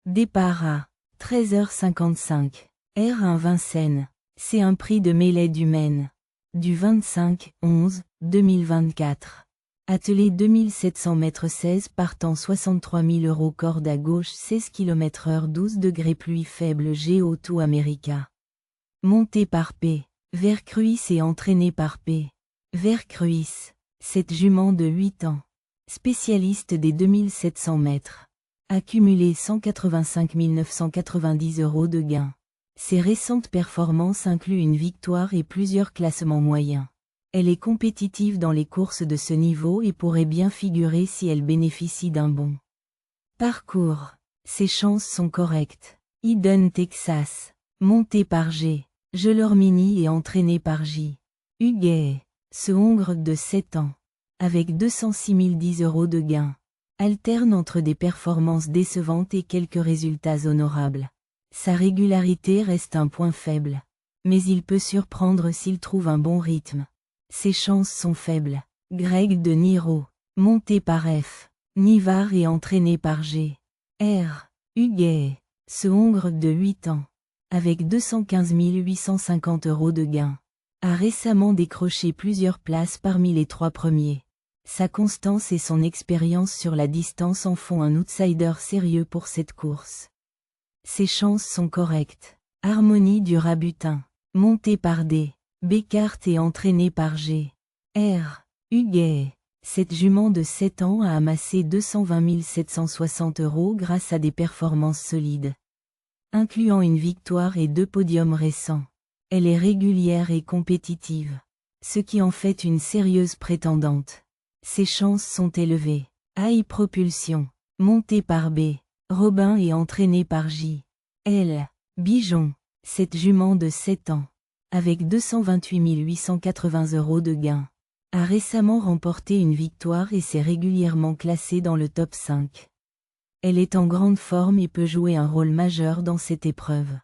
Départ à 13h55. R1 Vincennes. C'est un prix de mêlée du Maine. Du 25-11-2024. Attelé 2700 mètres 16 partant 63 000 €. Corde à gauche 16 km/h 12 degrés. Pluie faible. Géo tout America. Monté par P. Vercruis et entraîné par P. Vercruis. Cette jument de 8 ans. Spécialiste des 2700 mètres. Accumulé 185 990 € de gains. Ses récentes performances incluent une victoire et plusieurs classements moyens. Elle est compétitive dans les courses de ce niveau et pourrait bien figurer si elle bénéficie d'un bon parcours. Ses chances sont correctes. Eden, Texas. Monté par G. Gelormini et entraîné par J. Huguet. Ce Hongre de 7 ans. Avec 206 010 € de gains. Alterne entre des performances décevantes et quelques résultats honorables. Sa régularité reste un point faible. Mais il peut surprendre s'il trouve un bon rythme. Ses chances sont faibles. Greg de Niro. Monté par F. Nivard et entraîné par G. R. Huguet. Ce Hongre de 8 ans. Avec 215 850 € de gains. A récemment décroché plusieurs places parmi les 3 premiers. Sa constance et son expérience sur la distance en font un outsider sérieux pour cette course. Ses chances sont correctes. Harmonie du Rabutin. Monté par D. Bécart et entraîné par G. R. Huguet. Cette jument de 7 ans a amassé 220 760 € grâce à des performances solides, incluant une victoire et 2 podiums récents. Elle est régulière et compétitive, ce qui en fait une sérieuse prétendante. Ses chances sont élevées. High Propulsion. Monté par B. Robin et entraîné par J. L. Bijon. Cette jument de 7 ans. Avec 228 880 € de gains. A récemment remporté une victoire et s'est régulièrement classée dans le top 5. Elle est en grande forme et peut jouer un rôle majeur dans cette épreuve.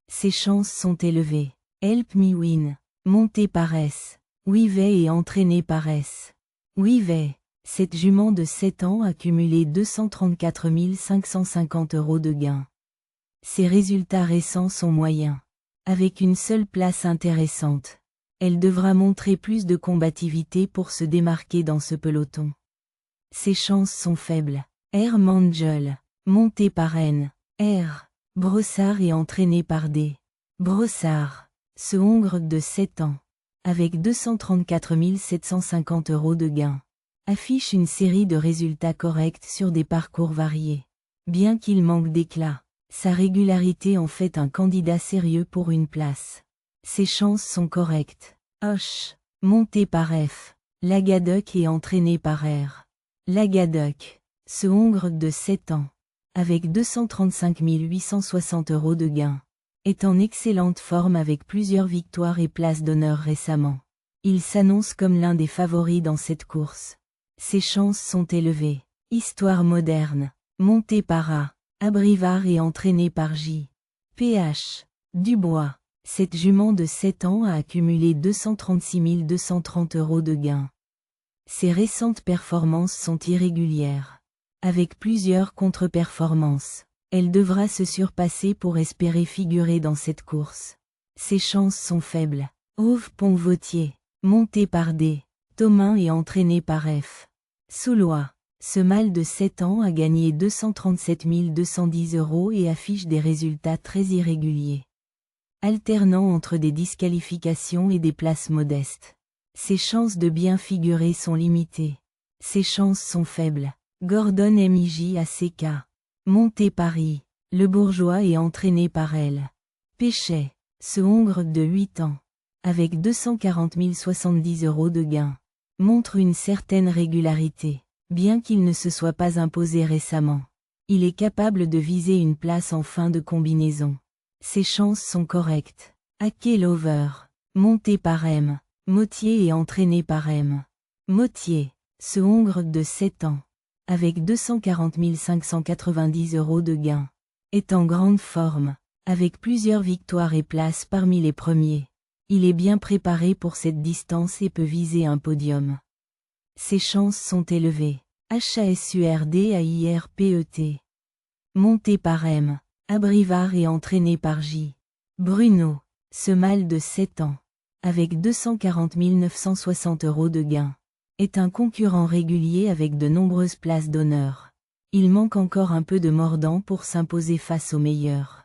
Ses chances sont élevées. Help Me Win. Monté par S. Wivet et entraîné par S. Wivet. Cette jument de 7 ans a cumulé 234 550 € de gains. Ses résultats récents sont moyens. Avec une seule place intéressante, elle devra montrer plus de combativité pour se démarquer dans ce peloton. Ses chances sont faibles. R. Mangel. Monté par N. R. Brossard et entraîné par D. Brossard. Ce Hongre de 7 ans. Avec 234 750 € de gains. Affiche une série de résultats corrects sur des parcours variés. Bien qu'il manque d'éclat, sa régularité en fait un candidat sérieux pour une place. Ses chances sont correctes. Hoche. Monté par F. Lagaduc et entraîné par R. Lagaduc. Ce Hongre de 7 ans. Avec 235 860 € de gains. Est en excellente forme avec plusieurs victoires et places d'honneur récemment. Il s'annonce comme l'un des favoris dans cette course. Ses chances sont élevées. Histoire moderne. Monté par A. Abrivard et entraîné par J. PH. Dubois. Cette jument de 7 ans a accumulé 236 230 € de gains. Ses récentes performances sont irrégulières. Avec plusieurs contre-performances, elle devra se surpasser pour espérer figurer dans cette course. Ses chances sont faibles. Auve Pont-Vautier. Monté par D. Thomain et entraîné par F. Soulois. Ce mâle de 7 ans a gagné 237 210 € et affiche des résultats très irréguliers, alternant entre des disqualifications et des places modestes. Ses chances de bien figurer sont limitées. Ses chances sont faibles. Gordon MIJ ACK. Monté par I. Le Bourgeois et entraîné par L. Péchet. Ce Hongre de 8 ans. Avec 240 070 € de gains. Montre une certaine régularité. Bien qu'il ne se soit pas imposé récemment, il est capable de viser une place en fin de combinaison. Ses chances sont correctes. Ake Lover. Monté par M. Mottier et entraîné par M. Mottier. Ce Hongre de 7 ans. Avec 240 590 € de gains. Est en grande forme. Avec plusieurs victoires et places parmi les premiers. Il est bien préparé pour cette distance et peut viser un podium. Ses chances sont élevées. HASURD AIRPET. Monté par M. Abrivard et entraîné par J. Bruno. Ce mâle de 7 ans, avec 240 960 € de gain, est un concurrent régulier avec de nombreuses places d'honneur. Il manque encore un peu de mordant pour s'imposer face aux meilleurs.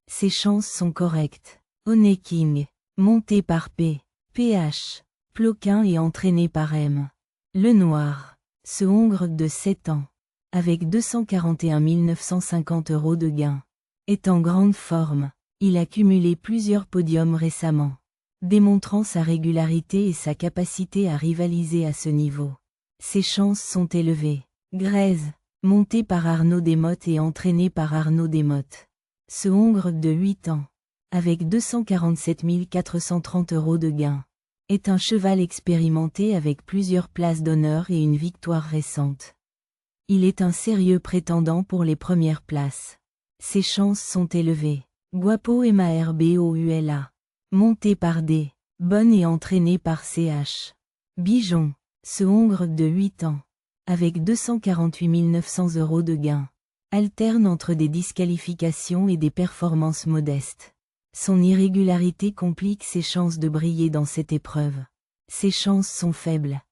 Ses chances sont correctes. Honey King, monté par P. PH. Ploquin et entraîné par M. Le Noir. Ce hongre de 7 ans, avec 241 950 € de gain, est en grande forme. Il a cumulé plusieurs podiums récemment, démontrant sa régularité et sa capacité à rivaliser à ce niveau. Ses chances sont élevées. Grèze, monté par Arnaud Desmottes et entraîné par Arnaud Desmottes. Ce hongre de 8 ans, avec 247 430 € de gain, est un cheval expérimenté avec plusieurs places d'honneur et une victoire récente. Il est un sérieux prétendant pour les premières places. Ses chances sont élevées. Guapo Marboula. Monté par D. Bonne et entraîné par CH. Bijon. Ce hongre de 8 ans, avec 248 900 € de gain, alterne entre des disqualifications et des performances modestes. Son irrégularité complique ses chances de briller dans cette épreuve. Ses chances sont faibles.